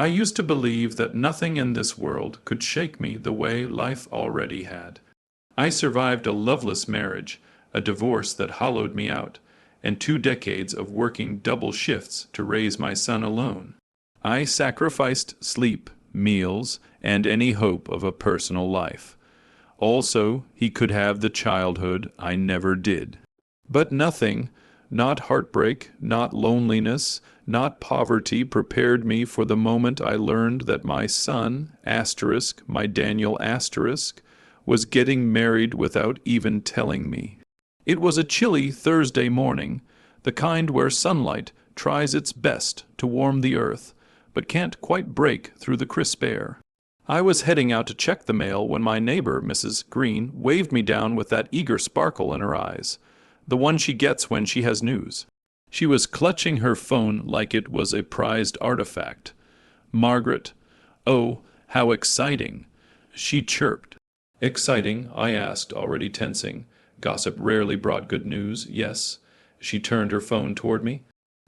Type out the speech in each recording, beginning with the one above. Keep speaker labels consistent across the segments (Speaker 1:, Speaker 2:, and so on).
Speaker 1: I used to believe that nothing in this world could shake me the way life already had. I survived a loveless marriage, a divorce that hollowed me out, and 2 decades of working double shifts to raise my son alone. I sacrificed sleep, meals, and any hope of a personal life. Also, he could have the childhood I never did. But nothing, not heartbreak, not loneliness, not poverty, prepared me for the moment I learned that my son, asterisk, my Daniel asterisk, was getting married without even telling me. It was a chilly Thursday morning, the kind where sunlight tries its best to warm the earth, but can't quite break through the crisp air. I was heading out to check the mail when my neighbor, Mrs. Green, waved me down with that eager sparkle in her eyes, the one she gets when she has news. She was clutching her phone like it was a prized artifact. "Margaret, oh, how exciting!" she chirped. "Exciting?" I asked, already tensing. Gossip rarely brought good news, yes. She turned her phone toward me.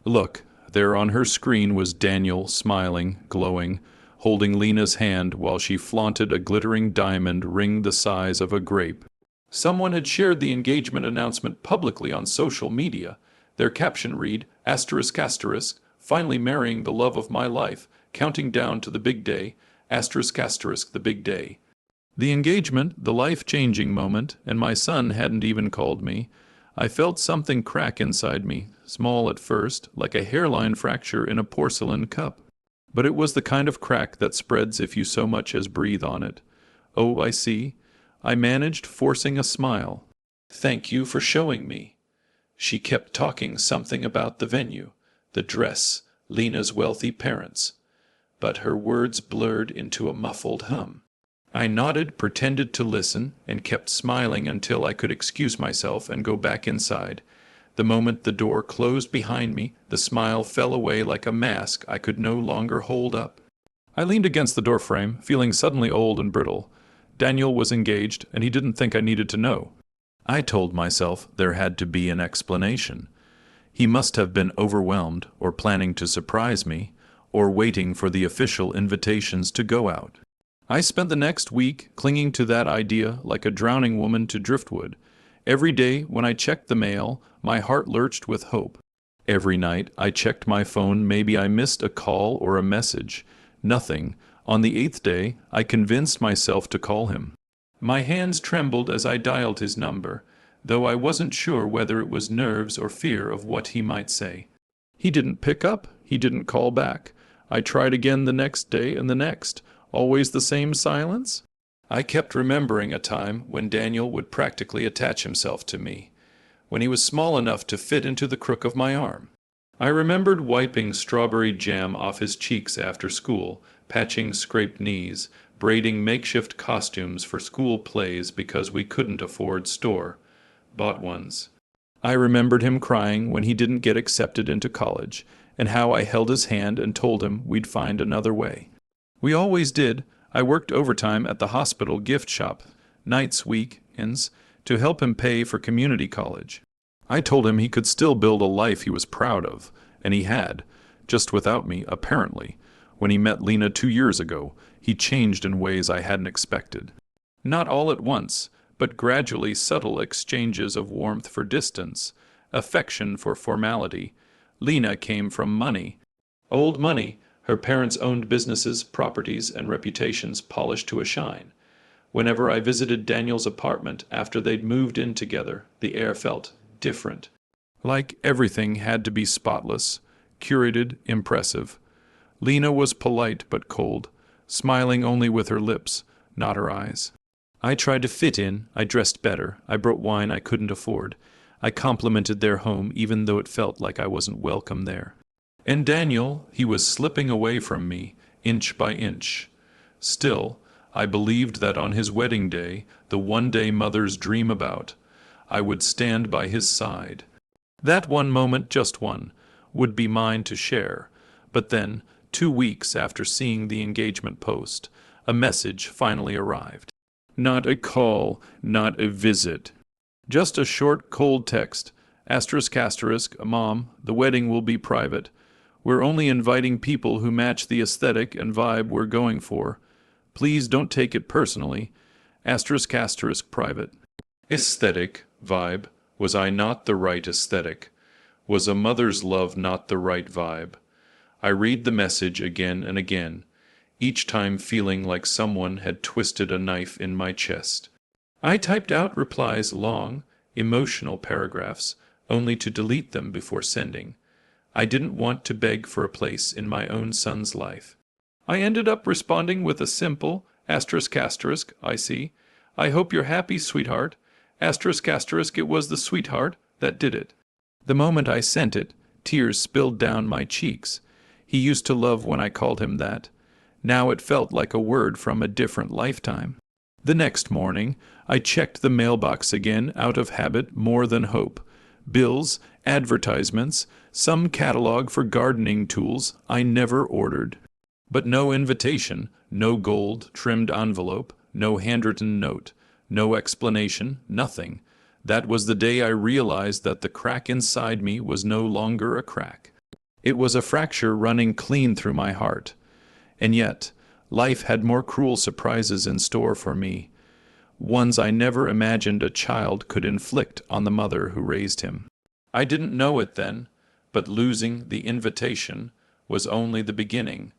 Speaker 1: Look, there on her screen was Daniel, smiling, glowing, holding Lena's hand while she flaunted a glittering diamond ring the size of a grape. Someone had shared the engagement announcement publicly on social media. Their caption read, asterisk asterisk, finally marrying the love of my life, counting down to the big day, asterisk asterisk, the big day. The engagement, the life-changing moment, and my son hadn't even called me. I felt something crack inside me, small at first, like a hairline fracture in a porcelain cup. But it was the kind of crack that spreads if you so much as breathe on it. Oh, I see. I managed forcing a smile. "Thank you for showing me." She kept talking something about the venue, the dress, Lena's wealthy parents. But her words blurred into a muffled hum. I nodded, pretended to listen, and kept smiling until I could excuse myself and go back inside. The moment the door closed behind me, the smile fell away like a mask I could no longer hold up. I leaned against the doorframe, feeling suddenly old and brittle. Daniel was engaged, and he didn't think I needed to know. I told myself there had to be an explanation. He must have been overwhelmed, or planning to surprise me, or waiting for the official invitations to go out. I spent the next week clinging to that idea like a drowning woman to driftwood. Every day when I checked the mail, my heart lurched with hope. Every night I checked my phone, maybe I missed a call or a message. Nothing. On the 8th day, I convinced myself to call him. My hands trembled as I dialed his number, though I wasn't sure whether it was nerves or fear of what he might say. He didn't pick up. He didn't call back. I tried again the next day and the next. Always the same silence? I kept remembering a time when Daniel would practically attach himself to me, when he was small enough to fit into the crook of my arm. I remembered wiping strawberry jam off his cheeks after school, patching scraped knees, braiding makeshift costumes for school plays because we couldn't afford store-bought ones. I remembered him crying when he didn't get accepted into college, and how I held his hand and told him we'd find another way. We always did. I worked overtime at the hospital gift shop, nights, weekends, to help him pay for community college. I told him he could still build a life he was proud of, and he had, just without me, apparently. When he met Lena 2 years ago, he changed in ways I hadn't expected. Not all at once, but gradually subtle exchanges of warmth for distance, affection for formality. Lena came from money. Old money. Her parents owned businesses, properties, and reputations polished to a shine. Whenever I visited Daniel's apartment after they'd moved in together, the air felt different. Like everything had to be spotless, curated, impressive. Lena was polite but cold, smiling only with her lips, not her eyes. I tried to fit in. I dressed better. I brought wine I couldn't afford. I complimented their home even though it felt like I wasn't welcome there. And Daniel, he was slipping away from me, inch by inch. Still, I believed that on his wedding day, the one day mothers dream about, I would stand by his side. That one moment, just one, would be mine to share. But then, 2 weeks after seeing the engagement post, a message finally arrived. Not a call, not a visit. Just a short, cold text. Asterisk, asterisk, Mom, the wedding will be private. We're only inviting people who match the aesthetic and vibe we're going for. Please don't take it personally. Asterisk asterisk private. Aesthetic, vibe. Was I not the right aesthetic? Was a mother's love not the right vibe? I read the message again and again, each time feeling like someone had twisted a knife in my chest. I typed out replies, long, emotional paragraphs, only to delete them before sending. I didn't want to beg for a place in my own son's life. I ended up responding with a simple asterisk asterisk, I see. I hope you're happy, sweetheart. Asterisk asterisk, it was the sweetheart that did it. The moment I sent it, tears spilled down my cheeks. He used to love when I called him that. Now it felt like a word from a different lifetime. The next morning, I checked the mailbox again, out of habit more than hope. Bills, advertisements, some catalog for gardening tools I never ordered. But no invitation, no gold-trimmed envelope, no handwritten note, no explanation, nothing. That was the day I realized that the crack inside me was no longer a crack. It was a fracture running clean through my heart. And yet, life had more cruel surprises in store for me, ones I never imagined a child could inflict on the mother who raised him. I didn't know it then, but losing the invitation was only the beginning.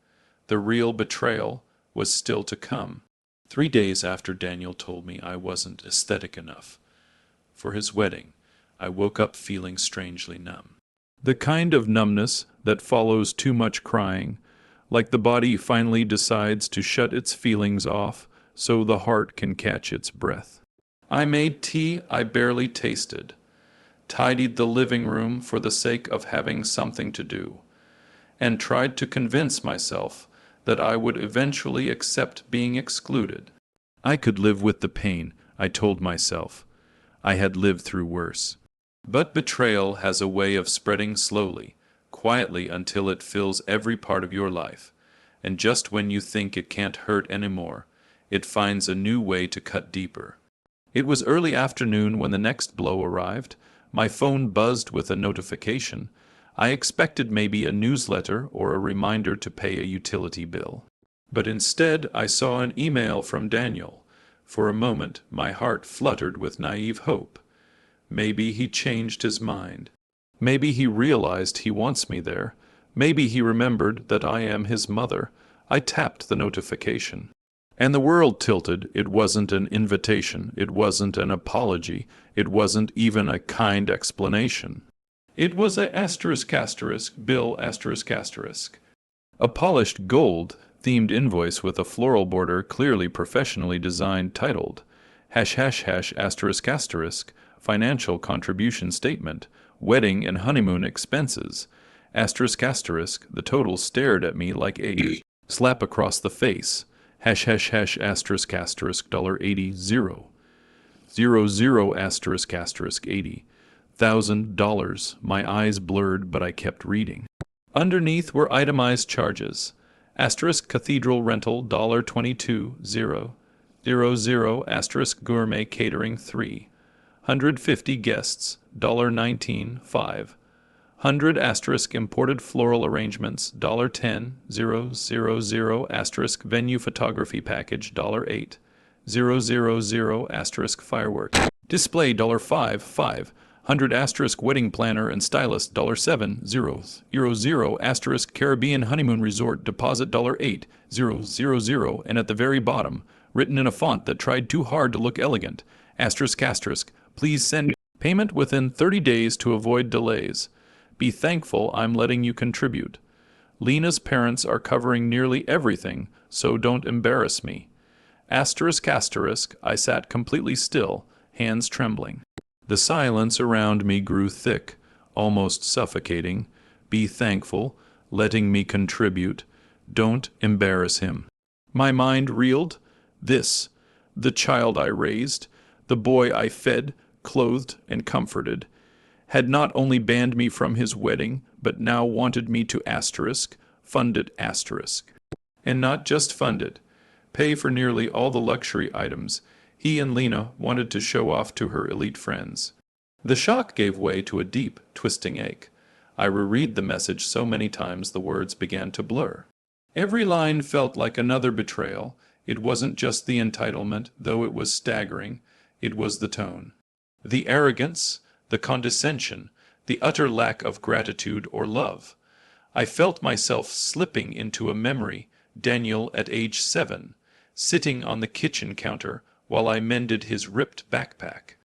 Speaker 1: The real betrayal was still to come. 3 days after Daniel told me I wasn't aesthetic enough for his wedding, I woke up feeling strangely numb. The kind of numbness that follows too much crying, like the body finally decides to shut its feelings off so the heart can catch its breath. I made tea I barely tasted, tidied the living room for the sake of having something to do, and tried to convince myself that I would eventually accept being excluded. I could live with the pain, I told myself. I had lived through worse. But betrayal has a way of spreading slowly, quietly until it fills every part of your life, and just when you think it can't hurt anymore, it finds a new way to cut deeper. It was early afternoon when the next blow arrived. My phone buzzed with a notification. I expected maybe a newsletter or a reminder to pay a utility bill. But instead, I saw an email from Daniel. For a moment, my heart fluttered with naive hope. Maybe he changed his mind. Maybe he realized he wants me there. Maybe he remembered that I am his mother. I tapped the notification. And the world tilted. It wasn't an invitation. It wasn't an apology. It wasn't even a kind explanation. It was a asterisk asterisk bill asterisk asterisk. A polished gold-themed invoice with a floral border clearly professionally designed titled # asterisk asterisk financial contribution statement, wedding and honeymoon expenses, asterisk asterisk. The total stared at me like a slap across the face. # asterisk asterisk $80 00 asterisk asterisk 80 $1,000. My eyes blurred, but I kept reading. Underneath were itemized charges. Asterisk cathedral rental $22,000 asterisk gourmet catering 350 guests $19.5 100 asterisk imported floral arrangements $10,000 asterisk venue photography package $8,000 asterisk fireworks display $5 100 asterisk wedding planner and stylist $7,000 asterisk Caribbean honeymoon resort deposit $8,000 and at the very bottom, written in a font that tried too hard to look elegant, asterisk asterisk, please send payment within 30 days to avoid delays. Be thankful I'm letting you contribute. Lena's parents are covering nearly everything, so don't embarrass me. Asterisk asterisk, I sat completely still, hands trembling. The silence around me grew thick, almost suffocating. Be thankful, letting me contribute. Don't embarrass him. My mind reeled. This, the child I raised, the boy I fed, clothed, and comforted, had not only banned me from his wedding, but now wanted me to fund it asterisk. And not just fund it, pay for nearly all the luxury items he and Lena wanted to show off to her elite friends. The shock gave way to a deep, twisting ache. I reread the message so many times the words began to blur. Every line felt like another betrayal. It wasn't just the entitlement, though it was staggering. It was the tone. The arrogance, the condescension, the utter lack of gratitude or love. I felt myself slipping into a memory, Daniel at age 7, sitting on the kitchen counter while I mended his ripped backpack.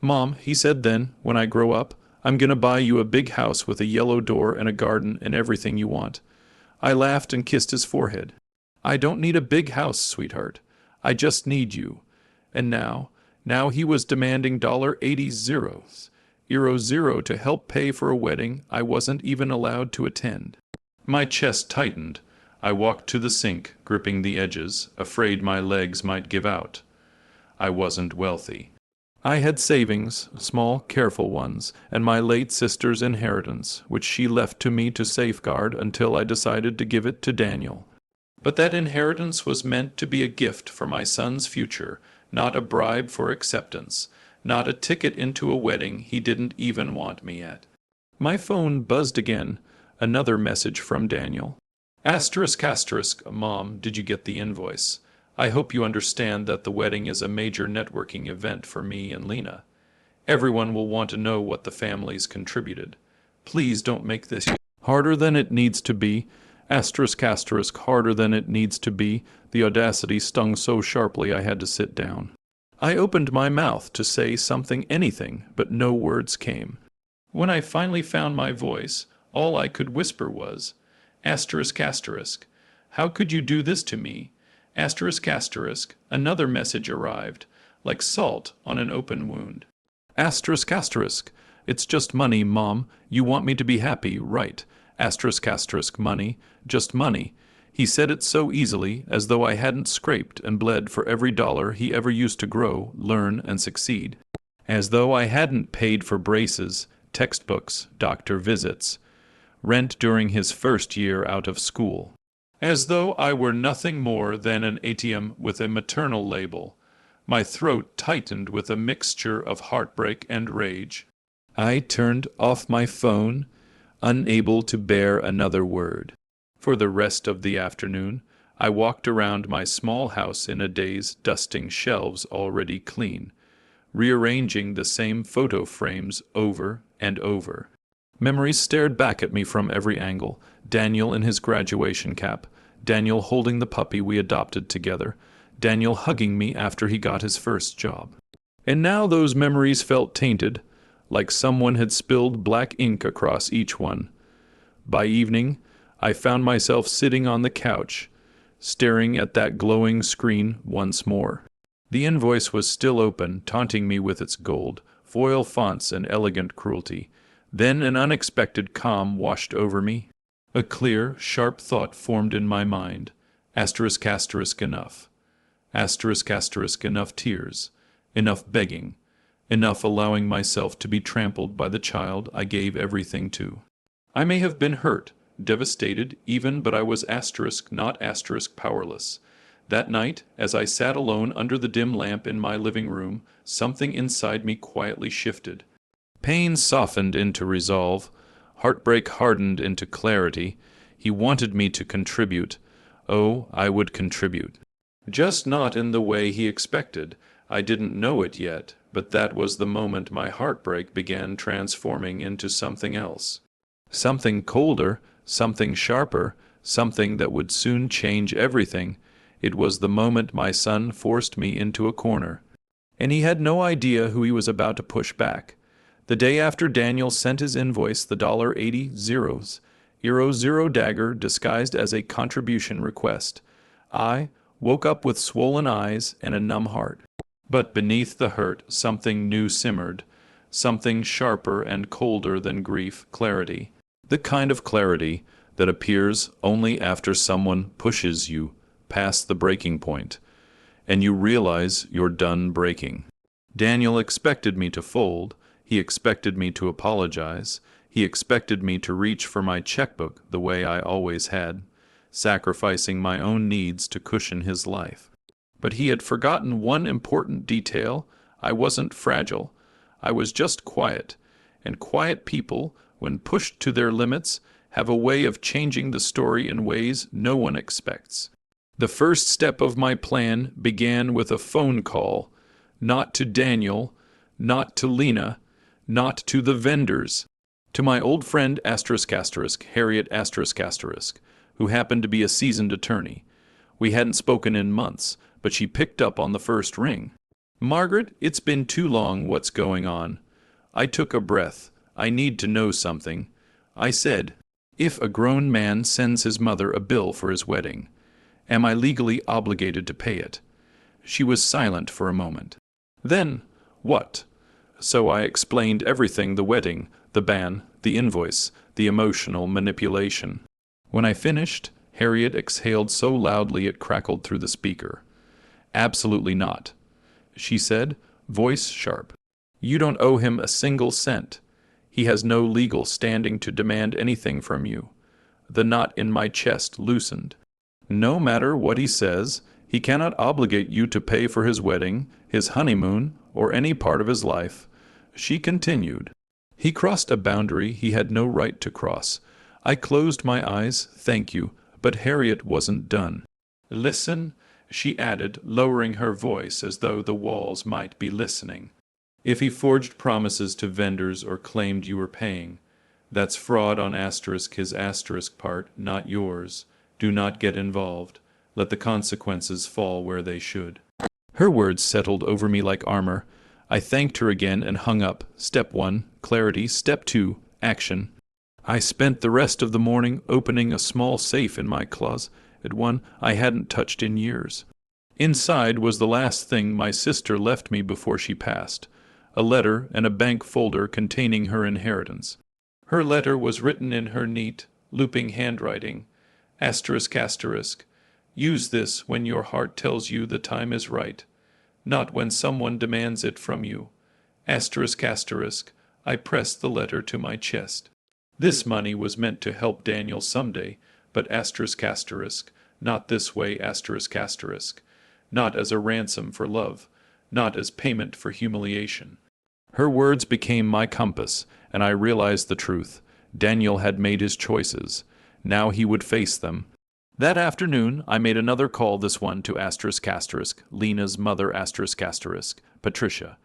Speaker 1: "Mom," he said then, "when I grow up, I'm gonna buy you a big house with a yellow door and a garden and everything you want." I laughed and kissed his forehead. "I don't need a big house, sweetheart. I just need you." And now he was demanding $80 zeros, euro zero to help pay for a wedding I wasn't even allowed to attend. My chest tightened. I walked to the sink, gripping the edges, afraid my legs might give out. I wasn't wealthy. I had savings, small, careful ones, and my late sister's inheritance, which she left to me to safeguard until I decided to give it to Daniel. But that inheritance was meant to be a gift for my son's future, not a bribe for acceptance, not a ticket into a wedding he didn't even want me at. My phone buzzed again, another message from Daniel. Asterisk asterisk, Mom, did you get the invoice? I hope you understand that the wedding is a major networking event for me and Lena. Everyone will want to know what the families contributed. Please don't make this harder than it needs to be. Asterisk asterisk, harder than it needs to be. The audacity stung so sharply I had to sit down. I opened my mouth to say something, anything, but no words came. When I finally found my voice, all I could whisper was, asterisk asterisk, how could you do this to me? Asterisk asterisk, another message arrived, like salt on an open wound. Asterisk asterisk, it's just money, Mom. You want me to be happy, right? Asterisk asterisk, money, just money. He said it so easily, as though I hadn't scraped and bled for every dollar he ever used to grow, learn, and succeed. As though I hadn't paid for braces, textbooks, doctor visits, rent during his first year out of school. As though I were nothing more than an ATM with a maternal label. My throat tightened with a mixture of heartbreak and rage. I turned off my phone, unable to bear another word. For the rest of the afternoon, I walked around my small house in a daze, dusting shelves already clean, rearranging the same photo frames over and over. Memories stared back at me from every angle. Daniel in his graduation cap, Daniel holding the puppy we adopted together, Daniel hugging me after he got his first job. And now those memories felt tainted, like someone had spilled black ink across each one. By evening, I found myself sitting on the couch, staring at that glowing screen once more. The invoice was still open, taunting me with its gold, foil fonts, and elegant cruelty. Then an unexpected calm washed over me. A clear, sharp thought formed in my mind. Asterisk asterisk enough. Asterisk asterisk enough tears. Enough begging. Enough allowing myself to be trampled by the child I gave everything to. I may have been hurt, devastated even, but I was asterisk, not asterisk powerless. That night, as I sat alone under the dim lamp in my living room, something inside me quietly shifted. Pain softened into resolve. Heartbreak hardened into clarity. He wanted me to contribute. Oh, I would contribute. Just not in the way he expected. I didn't know it yet, but that was the moment my heartbreak began transforming into something else. Something colder, something sharper, something that would soon change everything. It was the moment my son forced me into a corner. And he had no idea who he was about to push back. The day after Daniel sent his invoice, the $80 zeros, euro zero dagger disguised as a contribution request, I woke up with swollen eyes and a numb heart. But beneath the hurt, something new simmered, something sharper and colder than grief, clarity. The kind of clarity that appears only after someone pushes you past the breaking point, and you realize you're done breaking. Daniel expected me to fold. He expected me to apologize. He expected me to reach for my checkbook the way I always had, sacrificing my own needs to cushion his life. But he had forgotten one important detail. I wasn't fragile. I was just quiet, and quiet people when pushed to their limits, have a way of changing the story in ways no one expects. The first step of my plan began with a phone call, not to Daniel, not to Lena, not to the vendors, to my old friend Harriet who happened to be a seasoned attorney. We hadn't spoken in months, but she picked up on the first ring. "Margaret, it's been too long. What's going on?" I took a breath. "I need to know something." I said, "If a grown man sends his mother a bill for his wedding, am I legally obligated to pay it?" She was silent for a moment. "Then, what?" So I explained everything: the wedding, the ban, the invoice, the emotional manipulation. When I finished, Harriet exhaled so loudly it crackled through the speaker. "Absolutely not," she said, voice sharp. "You don't owe him a single cent. He has no legal standing to demand anything from you." The knot in my chest loosened. "No matter what he says, he cannot obligate you to pay for his wedding, his honeymoon, or any part of his life," she continued. "He crossed a boundary he had no right to cross." I closed my eyes. "Thank you." But Harriet wasn't done. "Listen," she added, lowering her voice as though the walls might be listening. "If he forged promises to vendors or claimed you were paying, that's fraud on his part, not yours. Do not get involved. Let the consequences fall where they should." Her words settled over me like armor. I thanked her again and hung up. Step 1, clarity. Step 2, action. I spent the rest of the morning opening a small safe in my closet, one I hadn't touched in years. Inside was the last thing my sister left me before she passed: a letter and a bank folder containing her inheritance. Her letter was written in her neat, looping handwriting. ****. Use this when your heart tells you the time is right, not when someone demands it from you. ****. I pressed the letter to my chest. This money was meant to help Daniel someday, but not this way, not as a ransom for love, not as payment for humiliation. Her words became my compass, and I realized the truth. Daniel had made his choices. Now he would face them. That afternoon, I made another call, this one to Lena's mother, Patricia.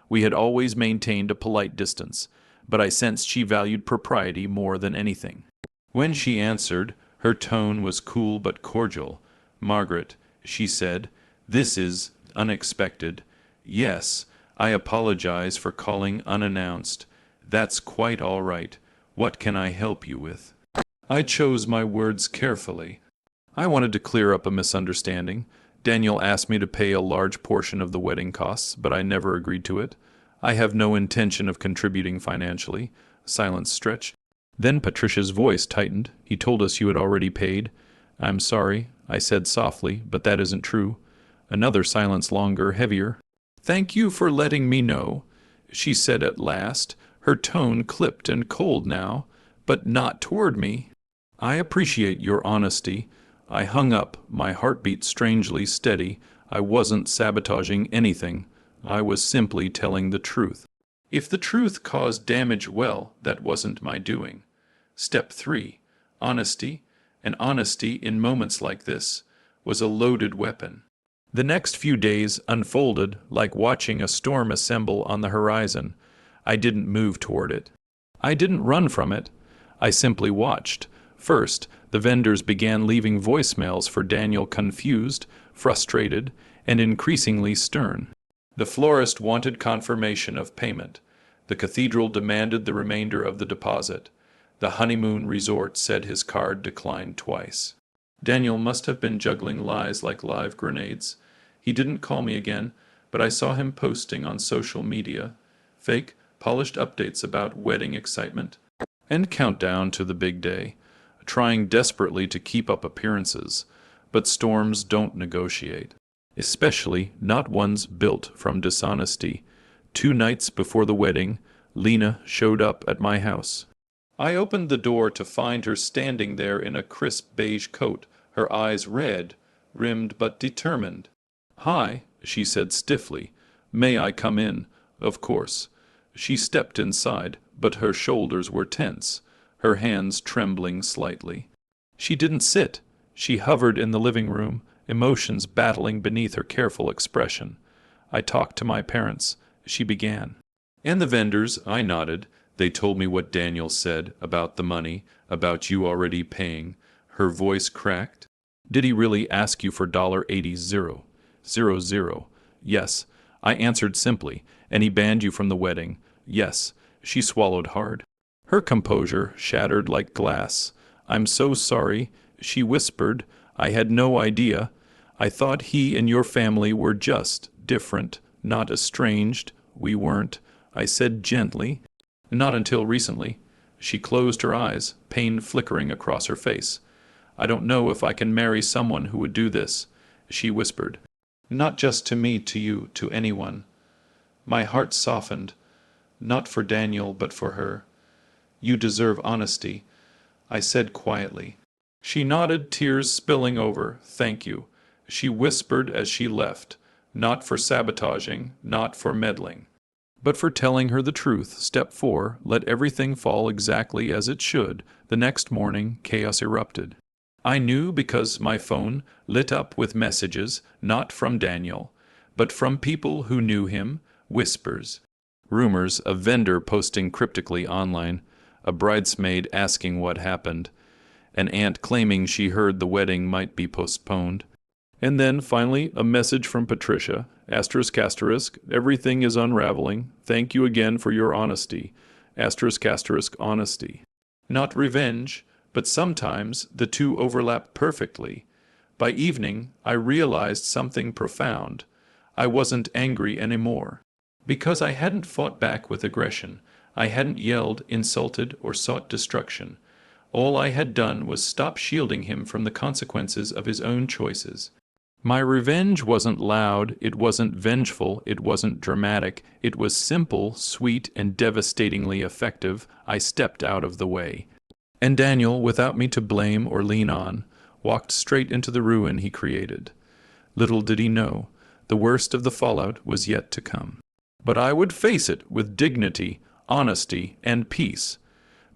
Speaker 1: We had always maintained a polite distance, but I sensed she valued propriety more than anything. When she answered, her tone was cool but cordial. "Margaret," she said, "this is unexpected. Yes, I apologize for calling unannounced. That's quite all right. What can I help you with?" I chose my words carefully. I wanted to clear up a misunderstanding. Daniel asked me to pay a large portion of the wedding costs, but I never agreed to it. I have no intention of contributing financially. Silence stretched. Then Patricia's voice tightened. "He told us you had already paid." "I'm sorry," I said softly, "but that isn't true." Another silence, longer, heavier. "Thank you for letting me know," she said at last, her tone clipped and cold now, but not toward me. "I appreciate your honesty." I hung up, my heartbeat strangely steady. I wasn't sabotaging anything. I was simply telling the truth. If the truth caused damage, well, that wasn't my doing. Step 3, honesty. And honesty, in moments like this, was a loaded weapon. The next few days unfolded like watching a storm assemble on the horizon. I didn't move toward it. I didn't run from it. I simply watched. First, the vendors began leaving voicemails for Daniel, confused, frustrated, and increasingly stern. The florist wanted confirmation of payment. The cathedral demanded the remainder of the deposit. The honeymoon resort said his card declined twice. Daniel must have been juggling lies like live grenades. He didn't call me again, but I saw him posting on social media fake, polished updates about wedding excitement and countdown to the big day, trying desperately to keep up appearances. But storms don't negotiate, especially not ones built from dishonesty. 2 nights before the wedding, Lena showed up at my house. I opened the door to find her standing there in a crisp beige coat, her eyes red, rimmed but determined. "Hi," she said stiffly. "May I come in?" "Of course." She stepped inside, but her shoulders were tense, her hands trembling slightly. She didn't sit. She hovered in the living room, emotions battling beneath her careful expression. I talked to my parents, she began. And the vendors, I nodded. They told me what Daniel said about the money, about you already paying. Her voice cracked. Did he really ask you for $80,000? Yes, I answered simply. And he banned you from the wedding? Yes. She swallowed hard. Her composure shattered like glass. I'm so sorry, she whispered. I had no idea. I thought he and your family were just different, not estranged. We weren't, I said gently. Not until recently. She closed her eyes, pain flickering across her face. I don't know if I can marry someone who would do this, she whispered. Not just to me, to you, to anyone. My heart softened, not for Daniel, but for her. You deserve honesty, I said quietly. She nodded, tears spilling over. Thank you, she whispered as she left, not for sabotaging, not for meddling, but for telling her the truth. Step 4, let everything fall exactly as it should. The next morning, chaos erupted. I knew because my phone lit up with messages, not from Daniel, but from people who knew him, whispers. Rumors, a vendor posting cryptically online, a bridesmaid asking what happened, an aunt claiming she heard the wedding might be postponed. And then, finally, a message from Patricia, ***, everything is unraveling. Thank you again for your honesty. ***, honesty. Not revenge, but sometimes the two overlap perfectly. By evening, I realized something profound. I wasn't angry anymore. Because I hadn't fought back with aggression. I hadn't yelled, insulted, or sought destruction. All I had done was stop shielding him from the consequences of his own choices. My revenge wasn't loud, it wasn't vengeful, it wasn't dramatic. It was simple, sweet, and devastatingly effective. I stepped out of the way. And Daniel, without me to blame or lean on, walked straight into the ruin he created. Little did he know, the worst of the fallout was yet to come. But I would face it with dignity, honesty, and peace,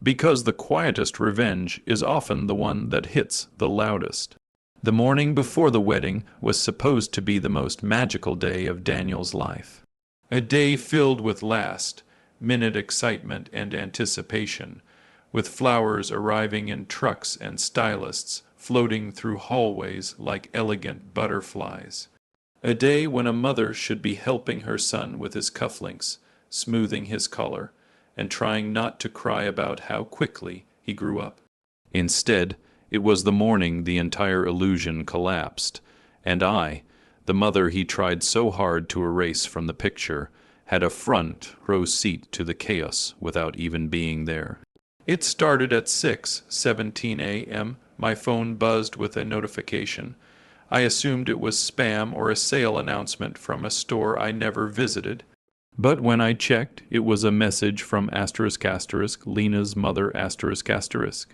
Speaker 1: because the quietest revenge is often the one that hits the loudest. The morning before the wedding was supposed to be the most magical day of Daniel's life. A day filled with last-minute excitement and anticipation, with flowers arriving in trucks and stylists floating through hallways like elegant butterflies. A day when a mother should be helping her son with his cufflinks, smoothing his collar, and trying not to cry about how quickly he grew up. Instead, it was the morning the entire illusion collapsed, and I, the mother he tried so hard to erase from the picture, had a front-row seat to the chaos without even being there. It started at 6:17 a.m. My phone buzzed with a notification. I assumed it was spam or a sale announcement from a store I never visited. But when I checked, it was a message from ***, Lena's mother ***.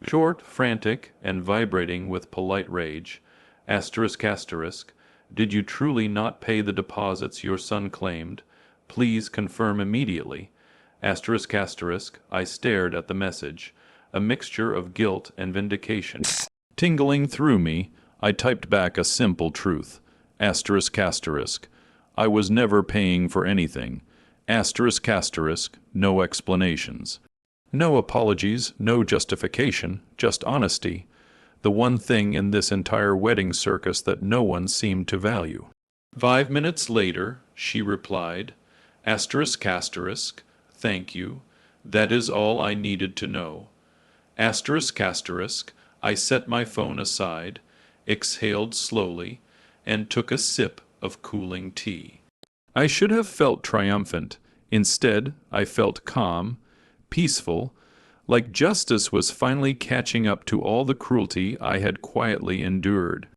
Speaker 1: Short, frantic, and vibrating with polite rage. ***, did you truly not pay the deposits your son claimed? Please confirm immediately. ***, I stared at the message, a mixture of guilt and vindication. Tingling through me, I typed back a simple truth. ***, I was never paying for anything. ***, no explanations. No apologies, no justification, just honesty. The one thing in this entire wedding circus that no one seemed to value. 5 minutes later, she replied, ***, thank you. That is all I needed to know. ***, I set my phone aside, exhaled slowly, and took a sip of cooling tea. I should have felt triumphant. Instead, I felt calm, peaceful, like justice was finally catching up to all the cruelty I had quietly endured.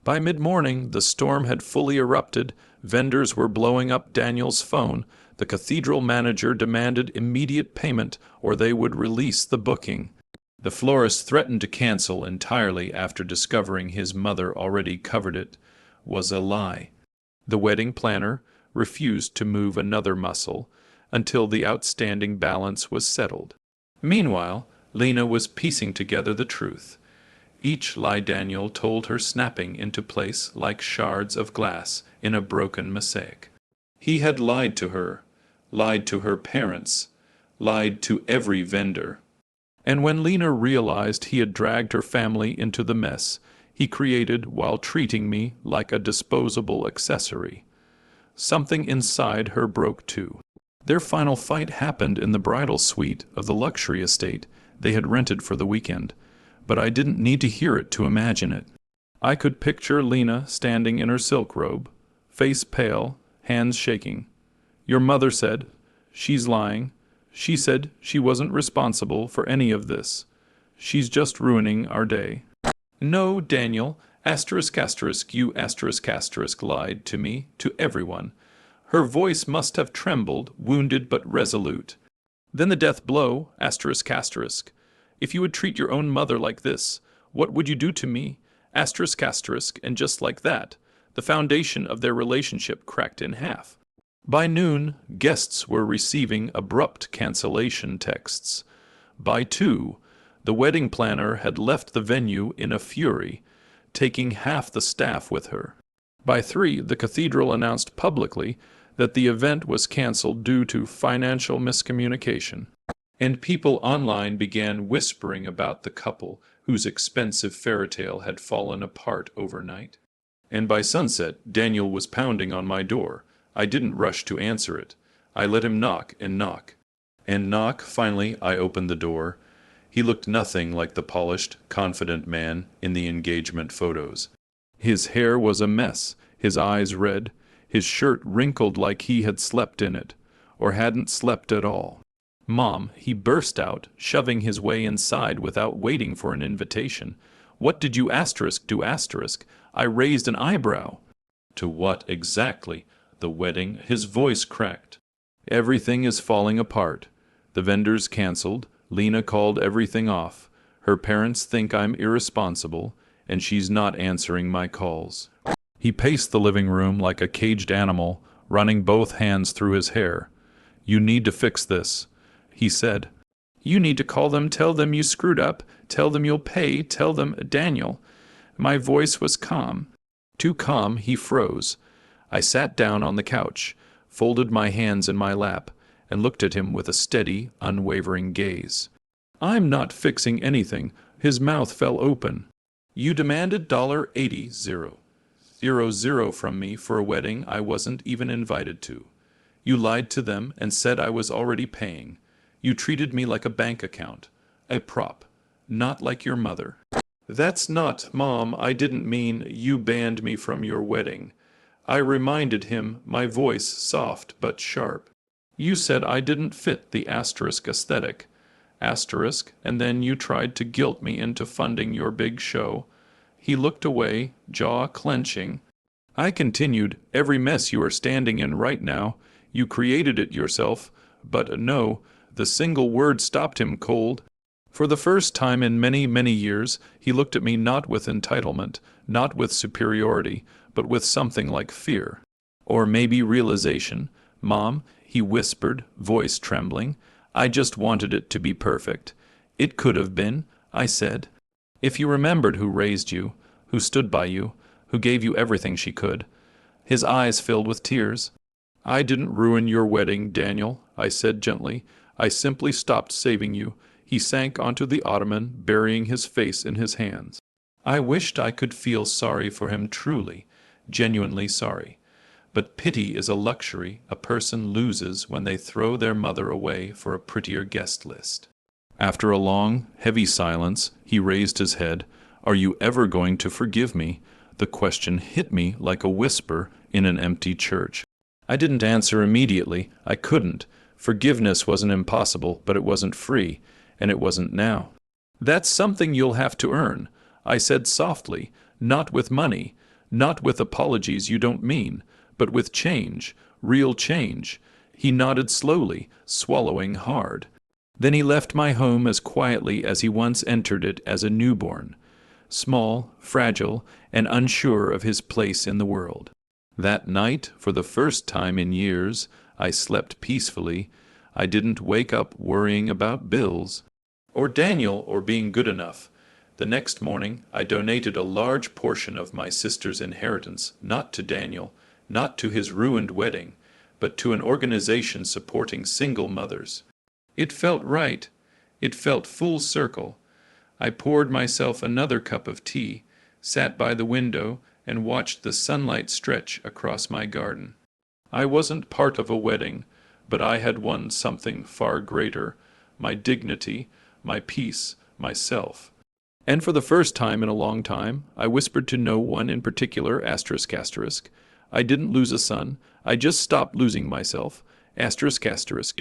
Speaker 1: By mid-morning, the storm had fully erupted. Vendors were blowing up Daniel's phone. The cathedral manager demanded immediate payment or they would release the booking. The florist threatened to cancel entirely after discovering his mother already covered it. Was a lie. The wedding planner refused to move another muscle. until the outstanding balance was settled. Meanwhile, Lena was piecing together the truth. Each lie Daniel told her snapping into place like shards of glass in a broken mosaic. He had lied to her parents, lied to every vendor. And when Lena realized he had dragged her family into the mess he created while treating me like a disposable accessory, something inside her broke too. Their final fight happened in the bridal suite of the luxury estate they had rented for the weekend, but I didn't need to hear it to imagine it. I could picture Lena standing in her silk robe, face pale, hands shaking. Your mother said, she's lying. She said she wasn't responsible for any of this. She's just ruining our day. No, Daniel, you lied to me, to everyone. Her voice must have trembled, wounded but resolute. Then the death blow, If you would treat your own mother like this, what would you do to me? And just like that, the foundation of their relationship cracked in half. By noon, guests were receiving abrupt cancellation texts. By 2, the wedding planner had left the venue in a fury, taking half the staff with her. By 3, the cathedral announced publicly that the event was canceled due to financial miscommunication, and people online began whispering about the couple whose expensive fairy tale had fallen apart overnight. And by sunset, Daniel was pounding on my door. I didn't rush to answer it. I let him knock and knock. And knock, finally I opened the door. He looked nothing like the polished, confident man in the engagement photos. His hair was a mess, his eyes red, his shirt wrinkled like he had slept in it, or hadn't slept at all. Mom, he burst out, shoving his way inside without waiting for an invitation. What did you do? I raised an eyebrow. To what exactly? The wedding? His voice cracked. Everything is falling apart. The vendors canceled. Lena called everything off. Her parents think I'm irresponsible, and she's not answering my calls. He paced the living room like a caged animal, running both hands through his hair. You need to fix this, he said. You need to call them, tell them you screwed up, tell them you'll pay, tell them, Daniel. My voice was calm. Too calm, he froze. I sat down on the couch, folded my hands in my lap, and looked at him with a steady, unwavering gaze. I'm not fixing anything. His mouth fell open. You demanded $80,000 from me for a wedding I wasn't even invited to. You lied to them and said I was already paying. You treated me like a bank account, a prop, not like your mother. That's not, Mom, I didn't mean you banned me from your wedding. I reminded him, my voice soft but sharp. You said I didn't fit the aesthetic. And then you tried to guilt me into funding your big show. He looked away, jaw clenching. I continued, every mess you are standing in right now, you created it yourself. But no, the single word stopped him cold. For the first time in many, many years, he looked at me not with entitlement, not with superiority, but with something like fear. Or maybe realization. Mom, he whispered, voice trembling. I just wanted it to be perfect. It could have been, I said. If you remembered who raised you, who stood by you, who gave you everything she could. His eyes filled with tears. I didn't ruin your wedding, Daniel, I said gently. I simply stopped saving you. He sank onto the ottoman, burying his face in his hands. I wished I could feel sorry for him truly, genuinely sorry. But pity is a luxury a person loses when they throw their mother away for a prettier guest list. After a long, heavy silence, he raised his head. Are you ever going to forgive me? The question hit me like a whisper in an empty church. I didn't answer immediately. I couldn't. Forgiveness wasn't impossible, but it wasn't free, and it wasn't now. That's something you'll have to earn, I said softly, not with money, not with apologies you don't mean, but with change, real change. He nodded slowly, swallowing hard. Then he left my home as quietly as he once entered it as a newborn, small, fragile, and unsure of his place in the world. That night, for the first time in years, I slept peacefully. I didn't wake up worrying about bills, or Daniel, or being good enough. The next morning, I donated a large portion of my sister's inheritance, not to Daniel, not to his ruined wedding, but to an organization supporting single mothers. It felt right. It felt full circle. I poured myself another cup of tea, sat by the window, and watched the sunlight stretch across my garden. I wasn't part of a wedding, but I had won something far greater: my dignity, my peace, myself. And for the first time in a long time, I whispered to no one in particular, asterisk, asterisk. I didn't lose a son. I just stopped losing myself, asterisk, asterisk.